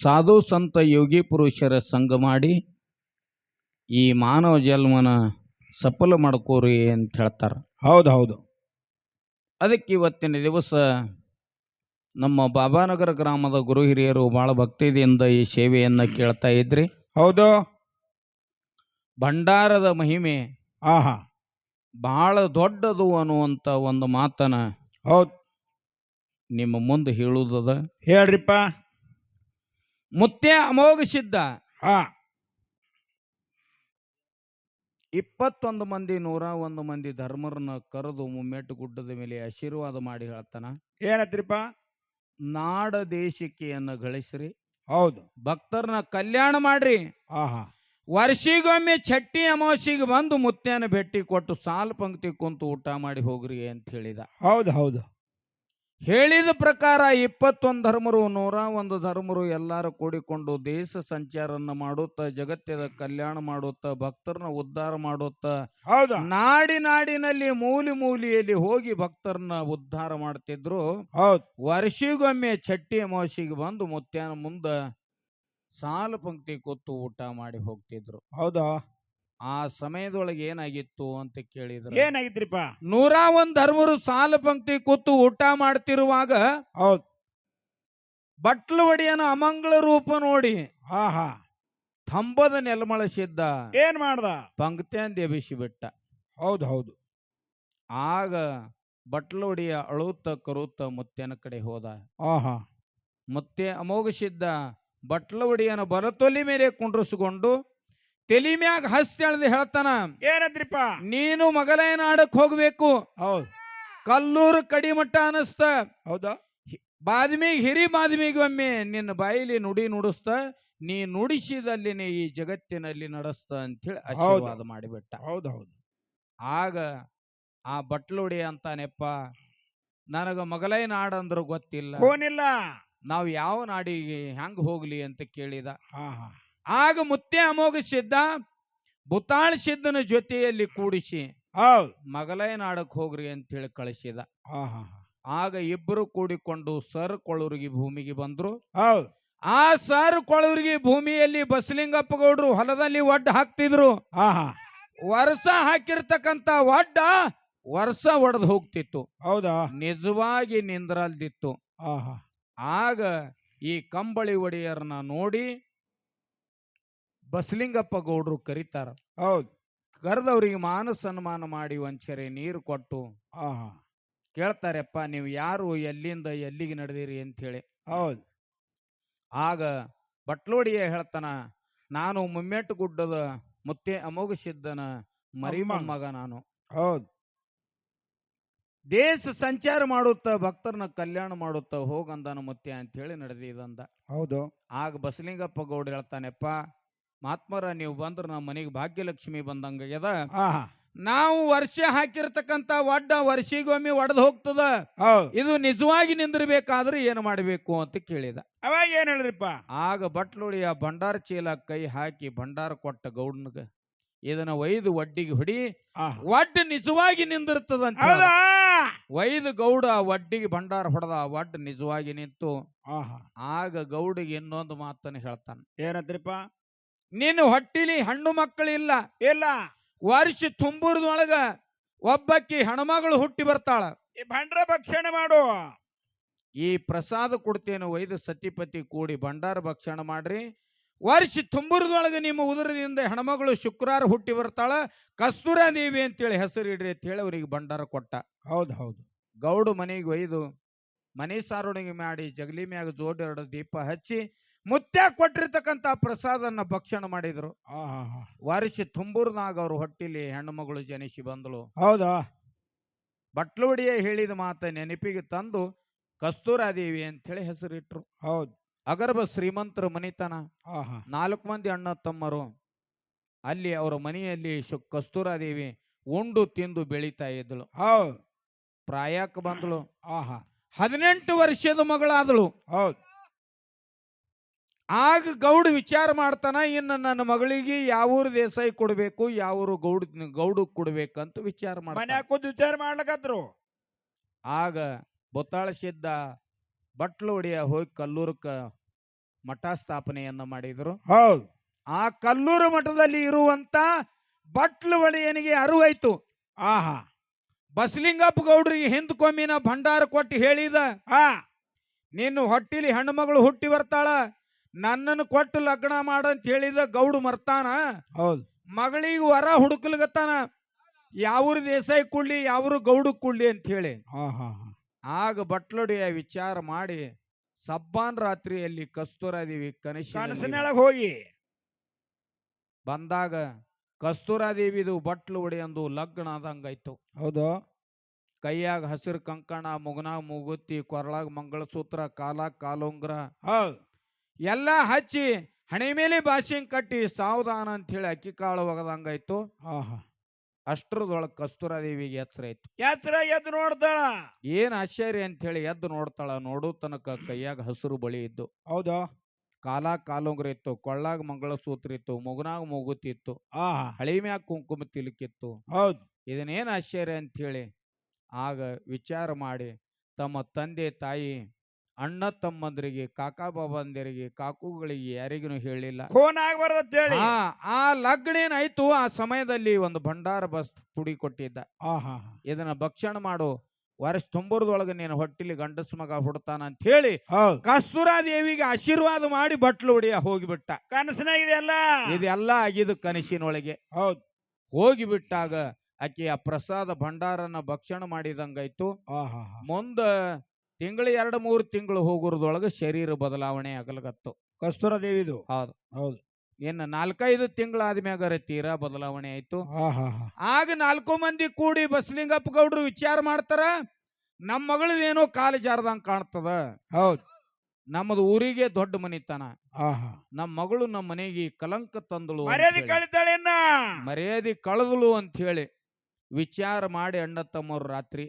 ಸಾಧು ಸಂತ ಯೋಗಿ ಪುರುಷರ ಸಂಘ ಮಾಡಿ ಈ ಮಾನವ ಜನ್ಮನ ಸಫಲ ಮಾಡ್ಕೋರಿ ಅಂತ ಹೇಳ್ತಾರೆ. ಹೌದು ಹೌದು. ಅದಕ್ಕೆ ಇವತ್ತಿನ ದಿವಸ ನಮ್ಮ ಬಾಬಾನಗರ ಗ್ರಾಮದ ಗುರು ಹಿರಿಯರು ಬಹಳ ಭಕ್ತಿಯಿಂದ ಈ ಸೇವೆಯನ್ನು ಕೇಳ್ತಾ ಇದ್ರಿ. ಹೌದು. ಭಂಡಾರದ ಮಹಿಮೆ ಆಹಾ ಬಹಳ ದೊಡ್ಡದು ಅನ್ನುವಂಥ ಒಂದು ಮಾತನ್ನ ಹೌದು ನಿಮ್ಮ ಮುಂದೆ ಹೇಳುವುದದ. ಹೇಳ್ರಿಪ್ಪ. ಮುತ್ಯ ಅಮೋಘ ಸಿದ್ಧ ಹಾ 21 ಮಂದಿ 101 ಮಂದಿ ಧರ್ಮರನ್ನ ಕರೆದು ಮುಮ್ಮೆಟ್ಟು ಗುಡ್ಡದ ಮೇಲೆ ಆಶೀರ್ವಾದ ಮಾಡಿ ಹೇಳ್ತಾನ. ಏನತ್ರಿಪ್ಪ? ನಾಡ ದೇಶಿಕೆಯನ್ನ ಗಳಿಸ್ರಿ, ಹೌದು, ಭಕ್ತರನ್ನ ಕಲ್ಯಾಣ ಮಾಡ್ರಿ, ಆಹಾ ವರ್ಷಿಗೊಮ್ಮೆ ಛಟ್ಟಿ ಅಮಾವಾಸ್ಯೆಗೆ ಬಂದು ಮುತ್ಯನ ಭೇಟಿ ಕೊಟ್ಟು ಸಾಲು ಪಂಕ್ತಿ ಕುಂತು ಊಟ ಮಾಡಿ ಹೋಗ್ರಿ ಅಂತ ಹೇಳಿದ. ಹೌದು ಹೌದು. ಹೇಳಿದ ಪ್ರಕಾರ 21 ಧರ್ಮರು 101 ಧರ್ಮರು ಎಲ್ಲಾರು ಕೂಡಿಕೊಂಡು ದೇಶ ಸಂಚಾರನ್ನ ಮಾಡುತ್ತಾ ಜಗತ್ತದ ಕಲ್ಯಾಣ ಮಾಡುತ್ತಾ ಭಕ್ತರನ್ನ ಉದ್ಧಾರ ಮಾಡುತ್ತಾ ಹೌದು ನಾಡಿನಲ್ಲಿ ಮೂಲೆಯಲ್ಲಿ ಹೋಗಿ ಭಕ್ತರನ್ನ ಉದ್ಧಾರ ಮಾಡ್ತಿದ್ರು. ಹೌದು. ವರ್ಷಿಗೊಮ್ಮೆ ಛಟ್ಟಿ ಅಮಾವಾಸ್ಯೆಗೆ ಬಂದು ಮುತ್ಯಾನ ಮುಂದ ಸಾಲು ಪಂಕ್ತಿ ಕೂತು ಊಟ ಮಾಡಿ ಹೋಗ್ತಿದ್ರು. ಹೌದಾ? ಆ ಸಮಯದೊಳಗೆ ಏನಾಗಿತ್ತು ಅಂತ ಕೇಳಿದ್ರು. ಏನಾಗಿತ್ರಿಪ್ಪ? 101 ಧರ್ಮರು ಸಾಲು ಪಂಕ್ತಿ ಕೂತು ಊಟ ಮಾಡ್ತಿರುವಾಗ ಹೌದು ಬಟ್ಲು ಒಡೆಯನ ಅಮಂಗಳ ರೂಪ ನೋಡಿ ಆಹಾ ತಂಬದ ನೆಲಮಳಸಿದ್ದ ಏನ್ ಮಾಡ್ದ? ಪಂಕ್ತಿಯಂದ ಎಬಿಸಿ ಬಿಟ್ಟ. ಹೌದು ಹೌದು. ಆಗ ಬಟ್ಲು ಒಡೆಯ ಅಳುತ್ತ ಕರುತ್ತ ಮುತ್ಯನ ಕಡೆ ಹೋದ. ಆಹಾ ಮುತ್ಯ ಅಮೋಘಸಿದ್ದ ಬಟ್ಲು ಒಡೆಯನ ಬಲತೊಲಿ ಮೇಲೆ ಕುಂಡ್ರಿಸಿಕೊಂಡು ತೆಲಿ ಮ್ಯಾಗ ಹಸ್ತಿ ಎಳ್ದು ಹೇಳ್ತಾನ, ಏನಂದ್ರಿಪ್ಪ? ನೀನು ಮಗಲಯನಾಡಕ್ ಹೋಗ್ಬೇಕು. ಹೌದು. ಕಲ್ಲೂರು ಕಡಿಮಟ್ಟ ಅನಸ್ತ. ಹೌದಾ? ಬಾದ್ಮಿಗ್ ಹಿರಿ ಬಾದ್ಮಿಗೆ ಒಮ್ಮೆ ನಿನ್ನ ಬಾಯಿಲಿ ನುಡಿ ನುಡಿಸ್ತ, ನೀ ನುಡಿಸಿದಲ್ಲಿನೇ ಈ ಜಗತ್ತಿನಲ್ಲಿ ನಡೆಸ್ತ ಅಂತೇಳಿ ಆಶೀರ್ವಾದ ಮಾಡಿಬಿಟ್ಟ. ಹೌದು ಹೌದು. ಆಗ ಆ ಬಟ್ಲುಡಿ ಅಂತಾನೆಪ್ಪ, ನನಗ ಮಗಲೈ ನಾಡಂದ್ರ ಗೊತ್ತಿಲ್ಲ, ಫೋನಿಲ್ಲ, ನಾವು ಯಾವ ನಾಡಿಗೆ ಹೆಂಗ್ ಹೋಗ್ಲಿ ಅಂತ ಕೇಳಿದ. ಆಹಾ ಆಗ ಮುತ್ಯ ಅಮೋಘ ಸಿದ್ಧ ಬುತಾಳ ಸಿದ್ಧನ ಜೊತೆಯಲ್ಲಿ ಕೂಡಿಸಿ ಹೌದು ಮಗಲೈ ನಾಡಕ್ ಹೋಗ್ರಿ ಅಂತ ಹೇಳಿ ಕಳಿಸಿದ. ಆಹಾ ಆಗ ಇಬ್ಬರು ಕೂಡಿಕೊಂಡು ಸರ್ ಕೊಳೂರಿಗೆ ಭೂಮಿಗೆ ಬಂದ್ರು. ಹೌದು. ಆ ಸರ್ ಕೊಳೂರಿಗೆ ಭೂಮಿಯಲ್ಲಿ ಬಸಲಿಂಗಪ್ಪ ಗೌಡ್ರು ಹೊಲದಲ್ಲಿ ಒಡ್ಡ ಹಾಕ್ತಿದ್ರು. ಆಹಾ ವರ್ಷ ಹಾಕಿರ್ತಕ್ಕಂತ ಒಡ್ಡ ವರ್ಷ ಒಡೆದು ಹೋಗ್ತಿತ್ತು. ಹೌದಾ? ನಿಜವಾಗಿ ನಿಂದ್ರಲ್ದಿತ್ತು. ಆಹಾ ಆಗ ಈ ಕಂಬಳಿ ಒಡೆಯರನ್ನ ನೋಡಿ ಬಸಲಿಂಗಪ್ಪ ಗೌಡ್ರು ಕರೀತಾರ. ಹೌದು. ಕರೆದವ್ರಿಗೆ ಮಾನ ಸನ್ಮಾನ ಮಾಡಿ ಒಂದ್ಸರಿ ನೀರು ಕೊಟ್ಟು ಆಹಾ ಕೇಳ್ತಾರಪ್ಪ, ನೀವು ಯಾರು, ಎಲ್ಲಿಂದ ಎಲ್ಲಿಗೆ ನಡೆದಿರಿ ಅಂತ ಹೇಳಿ. ಹೌದು. ಆಗ ಬಟ್ಲೋಡಿಯ ಹೇಳ್ತಾನ, ನಾನು ಮುಮ್ಮೆಟ್ಟು ಗುಡ್ಡದ ಮುತ್ತೆ ಅಮೋಘ ಸಿದ್ಧನ ಮರಿ ಮೊಮ್ಮಗ ನಾನು. ಹೌದು. ದೇಶ ಸಂಚಾರ ಮಾಡುತ್ತಾ ಭಕ್ತರನ್ನ ಕಲ್ಯಾಣ ಮಾಡುತ್ತಾ ಹೋಗಂದನ ಮುತ್ಯ ಅಂತ ಹೇಳಿ ನಡೆದಿದಂದ. ಹೌದು. ಆಗ ಬಸಲಿಂಗಪ್ಪ ಗೌಡ ಹೇಳ್ತಾನೆಪ್ಪ, ಮಹಾತ್ಮರ ನೀವು ಬಂದ್ರ ನಮ್ಮ ಮನೆಗೆ ಭಾಗ್ಯಲಕ್ಷ್ಮಿ ಬಂದಂಗ್ಯದ. ಆಹಾ ನಾವು ವರ್ಷ ಹಾಕಿರ್ತಕ್ಕಂತ ಒಡ್ಡ ವರ್ಷಿಗೊಮ್ಮೆ ಒಡೆದು ಹೋಗ್ತದ, ಹೌದು. ಇದು ನಿಜವಾಗಿ ನಿಂದಿರ್ಬೇಕಾದ್ರೆ ಏನು ಮಾಡಬೇಕು ಅಂತ ಕೇಳಿದ. ಅವಾಗ ಏನ್ ಹೇಳಿದ್ರಿಪ್ಪ? ಆಗ ಬಟ್ಲುಳಿಯ ಭಂಡಾರ ಚೀಲ ಕೈ ಹಾಕಿ ಭಂಡಾರ ಕೊಟ್ಟ ಗೌಡನ್ಗ, ಇದನ್ನ ಒಯ್ದು ಒಡ್ಡಿಗೆ ಹೊಡಿ, ಒಡ್ಡ ನಿಜವಾಗಿ ನಿಂದಿರ್ತದಂತ. ಒಯ್ದು ಗೌಡ ಒಡ್ಡಿಗೆ ಭಂಡಾರ ಹೊಡೆದ, ಒಡ್ಡ ನಿಜವಾಗಿ ನಿಂತು. ಆಗ ಗೌಡಿಗೆ ಇನ್ನೊಂದು ಮಾತನ್ನು ಹೇಳ್ತಾನ. ಏನಂದ್ರಿಪ್ಪ? ನಿನ್ನ ಹೊಟ್ಟಿಲಿ ಹೆಣ್ಣು ಮಕ್ಕಳಿಲ್ಲ, ಇಲ್ಲ, ವರ್ಷ ತುಂಬುರದೊಳಗ ಒಬ್ಬಕ್ಕಿ ಹೆಣ್ಮಗಳು ಹುಟ್ಟಿ ಬರ್ತಾಳ, ಈ ಭಂಡಾರ ಭಕ್ಷಣೆ ಮಾಡು, ಈ ಪ್ರಸಾದ ಕೊಡ್ತೇನೆ, ಒಯ್ದು ಸತಿಪತಿ ಕೂಡಿ ಭಂಡಾರ ಭಕ್ಷಣ ಮಾಡ್ರಿ, ವರ್ಷ ತುಂಬುರದೊಳಗೆ ನಿಮ್ಮ ಉದರದಿಂದ ಹೆಣ್ಮಗಳು ಶುಕ್ರವಾರ ಹುಟ್ಟಿ ಬರ್ತಾಳ, ಕಸ್ತೂರಾದೇವಿ ಅಂತೇಳಿ ಹೆಸರಿಡ್ರಿ ಅಂತ ಹೇಳಿ ಅವ್ರಿಗೆ ಭಂಡಾರ ಕೊಟ್ಟ. ಹೌದು ಹೌದು. ಗೌಡು ಮನೆಗೆ ಒಯ್ದು ಮನೆ ಸಾರುಣಿಗೆ ಮಾಡಿ ಜಗಲಿ ಮ್ಯಾಗ ಜೋಡೆರಡು ದೀಪ ಹಚ್ಚಿ ಮುತ್ಯ ಕೊಟ್ಟಿರ್ತಕ್ಕಂಥ ಪ್ರಸಾದನ್ನ ಭಕ್ಷಣ ಮಾಡಿದ್ರು. ವರ್ಷ ತುಂಬುರ್ನಾಗ ಅವ್ರ ಹೊಟ್ಟಿಲಿ ಹೆಣ್ಣು ಮಗಳು ಜನಿಸಿ ಬಂದಳು. ಹೌದಾ? ಬಟ್ಲುಡಿಯ ಹೇಳಿದ ಮಾತ ನೆನಪಿಗೆ ತಂದು ಕಸ್ತೂರಾದೇವಿ ಅಂತ ಹೇಳಿ ಹೆಸರಿಟ್ರು. ಹೌದು. ಅಗರ್ಭ ಶ್ರೀಮಂತರ ಮನಿತನ, 4 ಮಂದಿ ಅಣ್ಣ ತಮ್ಮರು. ಅಲ್ಲಿ ಅವರ ಮನೆಯಲ್ಲಿ ಕಸ್ತೂರಾದೇವಿ ಉಂಡು ತಿಂದು ಬೆಳೀತಾ ಇದ್ದಳು. ಹೌದು. ಪ್ರಾಯಕ್ಕೆ ಬಂದಳು. 18 ವರ್ಷದ ಮಗಳಾದಳು. ಹೌದು. ಆಗ ಗೌಡ ವಿಚಾರ ಮಾಡ್ತಾನ, ಇನ್ನು ನನ್ನ ಮಗಳಿಗೆ ಯಾವೂರು ದೇಸಾಯಿ ಕೊಡ್ಬೇಕು, ಯಾವೂರು ಗೌಡ ಕೊಡ್ಬೇಕಂತ ವಿಚಾರ ಮಾಡ್ಲಕತ್ರು. ಆಗ ಬೊತ್ತಾಳ ಸಿದ್ಧ ಬಟ್ಲು ಒಡೆಯ ಹೋಗಿ ಕಲ್ಲೂರ್ಕ ಮಠ ಸ್ಥಾಪನೆಯನ್ನ ಮಾಡಿದ್ರು. ಹೌದು. ಆ ಕಲ್ಲೂರು ಮಠದಲ್ಲಿ ಇರುವಂತ ಬಟ್ಲು ಒಡೆಯನಿಗೆ ಅರಿವಾಯ್ತು. ಆಹಾ. ಬಸಲಿಂಗಪ್ಪ ಗೌಡ್ರಿಗೆ ಹಿಂದ್ಕೊಮ್ಮಿನ ಭಂಡಾರ ಕೊಟ್ಟು ಹೇಳಿದ, ಹಾ. ನಿನ್ನ ಹೊಟ್ಟಿಲಿ ಹೆಣ್ಮಗಳು ಹುಟ್ಟಿ ಬರ್ತಾಳ, ನನ್ನನ್ನು ಕೊಟ್ಟು ಲಗ್ನ ಮಾಡಂತ ಹೇಳಿದ ಗೌಡು ಮರ್ತಾನ. ಹೌದು. ಮಗಳಿಗೆ ವರ ಹುಡುಕ್ಲಿಗತ್ತಾನ, ಯಾವ್ರು ದೇಸಾಯಿ ಕುಳ್ಳಿ ಯಾವ್ರು ಗೌಡು ಕುಳ್ಳಿ ಅಂತ ಹೇಳಿ. ಆಗ ಬಟ್ಲೊಡೆಯ ವಿಚಾರ ಮಾಡಿ ಸಬ್ಬಾನ್ ರಾತ್ರಿಯಲ್ಲಿ ಕಸ್ತೂರಾದೇವಿ ಕನಸಿನೊಳಗೆ ಹೋಗಿ ಬಂದಾಗ ಕಸ್ತೂರಾದೇವಿದು ಬಟ್ಲು ಒಡೆಯಂದು ಲಗ್ನ ಆದಂಗಾಯ್ತು. ಹೌದು. ಕೈಯಾಗ ಹಸಿರು ಕಂಕಣ, ಮುಗನಾಗ ಮೂಗುತ್ತಿ, ಕೊರಳಾಗ ಮಂಗಳಸೂತ್ರ, ಕಾಲಾಗ ಕಾಲುಂಗ್ರ ಹೌದು ಎಲ್ಲ ಹಚ್ಚಿ ಹಣೆ ಮೇಲೆ ಬಾಸಿಂಗ್ ಕಟ್ಟಿ ಸಾವಧಾನ ಅಂತ ಹೇಳಿ ಅಕ್ಕಿ ಕಾಳು ಒಗದಂಗಾಯ್ತು. ಅಷ್ಟ್ರದೊಳಗೆ ಕಸ್ತೂರಾದೇವಿಗೆ ಎಚ್ಚರ ಐತಿ. ಎಚ್ಚರ ಎದ್ದು ನೋಡ್ತಾಳ. ಏನ್ ಆಶ್ಚರ್ಯ ಅಂತ ಹೇಳಿ ಎದ್ದು ನೋಡ್ತಾಳ. ನೋಡು ತನಕ ಕೈಯಾಗ ಹಸಿರು ಬಳಿ ಇದ್ದು, ಹೌದು, ಕಾಲಾಗ ಕಾಲುಂಗ್ರ ಇತ್ತು, ಕೊಳ್ಳಾಗ ಮಂಗಳಸೂತ್ರ ಇತ್ತು, ಮುಗನಾಗ ಮೂಗುತಿ ಇತ್ತು, ಹಳಿಮ್ಯಾಗ ಕುಂಕುಮ ತಿಲಕಿತ್ತು. ಹೌದು. ಇದನ್ನೇನ್ ಆಶ್ಚರ್ಯ ಅಂತ ಹೇಳಿ ಆಗ ವಿಚಾರ ಮಾಡಿ ತಮ್ಮ ತಂದೆ ತಾಯಿ ಅಣ್ಣ ತಮ್ಮಂದರಿಗೆ ಕಾಕಾ ಬಾಬಂದರಿಗೆ ಕಾಕುಗಳಿಗೆ ಯಾರಿಗೂ ಹೇಳಿಲ್ಲ. ಫೋನ್ ಆಗ್ಬಾರ್ದಂತೇಳಿ ಆ ಲಗ್ನ ಏನಾಯ್ತು, ಆ ಸಮಯದಲ್ಲಿ ಒಂದು ಭಂಡಾರ ಬಸ್ ಪುಡಿ ಕೊಟ್ಟಿದ್ದ. ಇದನ್ನ ಭಕ್ಷಣ ಮಾಡು, ವರ್ಷ ತುಂಬರದೊಳಗೆ ನೀನು ಹೊಟ್ಟಿಲಿ ಗಂಡಸ ಮಗ ಹುಡ್ತಾನ ಅಂತ ಹೇಳಿ ಕಸ್ತೂರಾದೇವಿಗೆ ಆಶೀರ್ವಾದ ಮಾಡಿ ಬಟ್ಲು ಹೊಡಿಯ ಹೋಗಿಬಿಟ್ಟ. ಕನಸಿನಾಗಿದೆಯಲ್ಲ, ಇದೆಲ್ಲ ಆಗಿದ್ದು ಕನಸಿನೊಳಗೆ. ಹೌದು. ಹೋಗಿಬಿಟ್ಟಾಗ ಆಕೆ ಆ ಪ್ರಸಾದ ಭಂಡಾರನ ಭಕ್ಷಣ ಮಾಡಿದಂಗಾಯ್ತು. ಮುಂದ ತಿಂಗಳು 2-3 ತಿಂಗಳು ಹೋಗೋದ್ರೊಳಗೆ ಶರೀರ ಬದಲಾವಣೆ ಆಗಲಗತ್ತು ಕಸ್ತೂರಾದೇವಿದು. ಹೌದು ಹೌದು. ಇನ್ನು 4-5 ತಿಂಗಳಾದ್ಮ್ಯಾಗ ತೀರಾ ಬದಲಾವಣೆ ಆಯ್ತು. ಆಗ 4 ಮಂದಿ ಕೂಡಿ ಬಸಲಿಂಗಪ್ಪ ಗೌಡ್ರು ವಿಚಾರ ಮಾಡ್ತಾರ, ನಮ್ಮ ಮಗಳದೇನೋ ಕಾಲು ಜಾರದಂಗ ಕಾಣ್ತದ. ಹೌದು. ನಮ್ಮದು ಊರಿಗೆ ದೊಡ್ಡ ಮನಿತನ, ನಮ್ಮ ಮಗಳು ನಮ್ಮ ಮನೆಗೆ ಕಲಂಕ ತಂದಳು, ಮರ್ಯಾದೆ ಕಳೆದಳು ಅಂತ ಹೇಳಿ ವಿಚಾರ ಮಾಡಿ ಅಣ್ಣ ತಮ್ಮವ್ರು ರಾತ್ರಿ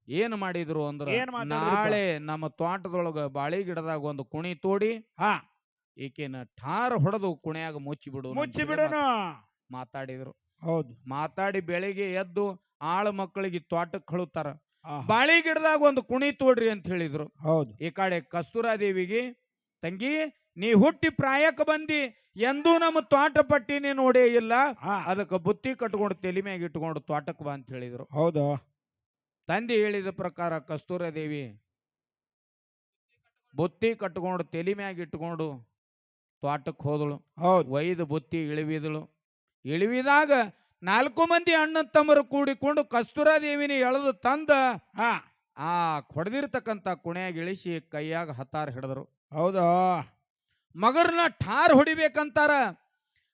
ಏನ್ ಮಾಡಿದ್ರು ಅಂದ್ರ, ನಾಳೆ ನಮ್ಮ ತೋಟದೊಳಗ ಬಾಳಿ ಗಿಡದಾಗ ಒಂದು ಕುಣಿ ತೋಡಿ ಈಕೆನ ಠಾರ್ ಹೊಡೆದು ಕುಣಿಯಾಗ ಮುಚ್ಚಿಬಿಡೋಣ ಮಾತಾಡಿದ್ರು. ಹೌದು. ಮಾತಾಡಿ ಬೆಳಿಗ್ಗೆ ಎದ್ದು ಆಳ ಮಕ್ಕಳಿಗೆ ತೋಟಕ್ಕೆ ಕಳುತ್ತಾರ, ಬಾಳಿ ಗಿಡದಾಗ ಒಂದು ಕುಣಿ ತೋಡ್ರಿ ಅಂತ ಹೇಳಿದ್ರು. ಹೌದು. ಈ ಕಡೆ ಕಸ್ತೂರಾದೇವಿಗೆ, ತಂಗಿ ನೀ ಹುಟ್ಟಿ ಪ್ರಾಯಕ್ಕೆ ಬಂದಿ, ಎಂದೂ ನಮ್ಮ ತೋಟ ಪಟ್ಟಿ ನೀ ನೋಡೇ ಇಲ್ಲ, ಅದಕ್ಕೆ ಬುತ್ತಿ ಕಟ್ಕೊಂಡು ತಲೆ ಮ್ಯಾಗ ಇಟ್ಕೊಂಡು ತೋಟಕ್ಕೆ ಬಾ ಅಂತ ಹೇಳಿದ್ರು. ಹೌದು. ತಂದೆ ಹೇಳಿದ ಪ್ರಕಾರ ಕಸ್ತೂರಾದೇವಿ ಬುತ್ತಿ ಕಟ್ಕೊಂಡು ತಲೆ ಮ್ಯಾಗ ಇಟ್ಕೊಂಡು ತೋಟಕ್ಕೆ ಹೋದಳು. ಒಯ್ದು ಬುತ್ತಿ ಇಳಿವಿದಳು. ಇಳಿವಿದಾಗ 4 ಮಂದಿ ಅಣ್ಣ ತಮ್ಮರು ಕೂಡಿಕೊಂಡು ಕಸ್ತೂರಾದೇವಿನ ಎಳೆದು ತಂದ ಆ ಹೊಡೆದಿರ್ತಕ್ಕಂಥ ಕುಣಿಯಾಗ ಇಳಿಸಿ ಕೈಯಾಗ ಹತ್ತಾರ ಹಿಡಿದ್ರು. ಹೌದಾ. ಮಗರನ್ನ ಠಾರ್ ಹೊಡಿಬೇಕಂತಾರ.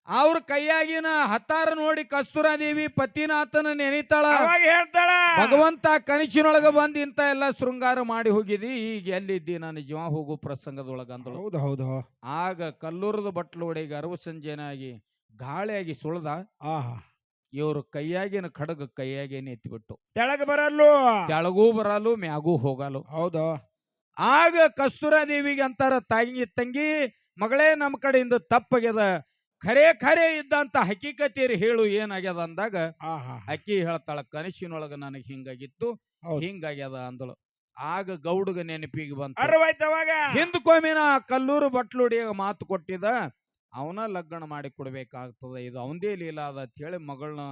ಅವ್ರ ಕೈಯಾಗಿನ ಹತ್ತಾರ ನೋಡಿ ಕಸ್ತೂರಾದೇವಿ ಪತಿನಾಥನ ನೆನಿತಾಳ. ಹೇಳ್ತಾಳ, ಭಗವಂತ ಕನಸಿನೊಳಗ ಬಂದು ಇಂತ ಎಲ್ಲ ಶೃಂಗಾರ ಮಾಡಿ ಹೋಗಿದಿ, ಈಗ ಎಲ್ಲಿದ್ದಿ, ನಾನು ಜೀವ ಹೋಗು ಪ್ರಸಂಗದೊಳಗ ಅಂದಳು. ಹೌದು ಹೌದು. ಆಗ ಕಲ್ಲೂರದ ಬಟ್ಲು ಒಡೆಗೆ ಅರವು ಸಂಜೆನಾಗಿ ಗಾಳಿಯಾಗಿ ಸುಳ್ದ. ಇವರು ಕೈಯಾಗಿನ ಖಡ್ಗ ಕೈಯಾಗೇನೆ ಎತ್ತಿಬಿಟ್ಟು ತೆಳಗ ಬರಲ್ಲು, ತೆಳಗೂ ಬರಲು ಮ್ಯಾಗೂ ಹೋಗಲು. ಹೌದು. ಆಗ ಕಸ್ತೂರಾದೇವಿಗೆ ಅಂತಾರ, ತಂಗಿ ಮಗಳೇ ನಮ್ಮ ಕಡೆಯಿಂದ ತಪ್ಪಾಗ್ಯದ, ಖರೆ ಇದ್ದಂತ ಹಕೀಕತೇರಿ ಹೇಳು ಏನಾಗ್ಯದ ಅಂದಾಗ ಅಕ್ಕಿ ಹೇಳ್ತಾಳ, ಕನಸಿನೊಳಗ ನನಗೆ ಹಿಂಗಾಗಿತ್ತು, ಹಿಂಗಾಗ್ಯದ ಅಂದಳು. ಆಗ ಗೌಡಗ ನೆನಪಿಗೆ ಬಂತ, ಹಿಂದ್ಕೊಮ್ಮಿನ ಕಲ್ಲೂರು ಬಟ್ಲುಡಿಯಾಗ ಮಾತು ಕೊಟ್ಟಿದ, ಅವನ ಲಗ್ನ ಮಾಡಿ ಕೊಡ್ಬೇಕಾಗ್ತದ, ಇದು ಅವಂದೇ ಲೀಲ ಅದ ಅಂತ ಹೇಳಿ ಮಗಳನ್ನ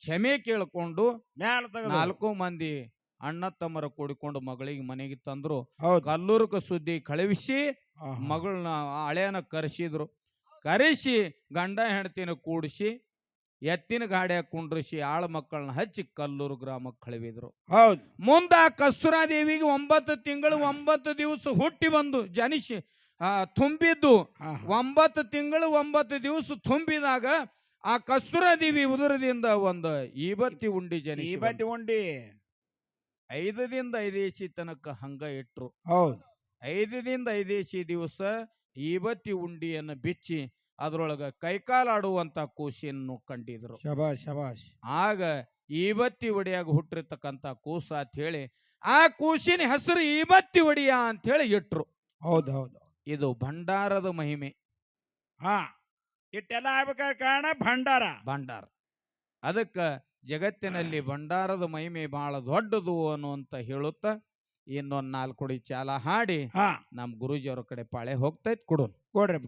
ಕ್ಷಮೆ ಕೇಳ್ಕೊಂಡು 4 ಮಂದಿ ಅಣ್ಣ ತಮ್ಮರ ಕೂಡಿಕೊಂಡು ಮಗಳಿಗೆ ಮನೆಗೆ ತಂದ್ರು. ಕಲ್ಲೂರ್ಕ ಸುದ್ದಿ ಕಳುಹಿಸಿ ಮಗಳನ್ನ ಹಳೆಯನ ಕರೆಸಿದ್ರು. ಕರೆಸಿ ಗಂಡ ಹೆಂಡತಿನ ಕೂಡಿಸಿ ಎತ್ತಿನ ಗಾಡಿಯಾಗ ಕುಂಡ್ರಿಸಿ ಆಳ ಮಕ್ಕಳನ್ನ ಹಚ್ಚಿ ಕಲ್ಲೂರು ಗ್ರಾಮಕ್ಕೆ ಕಳುಹಿದ್ರು. ಮುಂದ ಕಸ್ತೂರಾದೇವಿಗೆ 9 ತಿಂಗಳು 9 ದಿವಸ ಹುಟ್ಟಿ ಬಂದು ಜನಿಸಿ ತುಂಬಿದ್ದು. 9 ತಿಂಗಳು 9 ದಿವಸ ತುಂಬಿದಾಗ ಆ ಕಸ್ತೂರಾದೇವಿ ಉದರದಿಂದ ಒಂದು ಈಬತ್ತಿ ಉಂಡಿ ಜನಿಸಿ 5 ದಿಂದ 5 ತನಕ ಹಂಗ ಇಟ್ರು. 5 ದಿಂದ 5 ದಿವಸ ಈಬತ್ತಿ ಉಂಡಿಯನ್ನು ಬಿಚ್ಚಿ ಅದ್ರೊಳಗ ಕೈಕಾಲಾಡುವಂತ ಕೂಸಿಯನ್ನು ಕಂಡಿದ್ರು. ಆಗ ಈಬತ್ತಿ ಒಡಿಯಾಗ ಹುಟ್ಟಿರ್ತಕ್ಕಂಥ ಕೂಸ ಅಂತ ಹೇಳಿ ಆ ಕೂಸಿನ ಹೆಸರು ಈಬತ್ತಿ ಒಡಿಯ ಅಂತ ಹೇಳಿ ಇಟ್ರು. ಹೌದೌದು. ಇದು ಭಂಡಾರದ ಮಹಿಮೆ. ಇಟ್ಟೆಲ್ಲ ಆಗ್ಬೇಕಾದ ಕಾರಣ ಭಂಡಾರ. ಅದಕ್ಕ ಜಗತ್ತಿನಲ್ಲಿ ಭಂಡಾರದ ಮಹಿಮೆ ಬಹಳ ದೊಡ್ಡದು ಅನ್ನುವಂತ ಹೇಳುತ್ತಾ ಇನ್ನೊಂದ್ 4 ಕುಡಿ ಚಾಲ ಹಾಡಿ ಹಾ ನಮ್ ಗುರೂಜಿ ಅವ್ರ ಕಡೆ ಪಾಳೆ ಹೋಗ್ತೈತ್ ಕೊಡು ಕೊಡ್ರಿ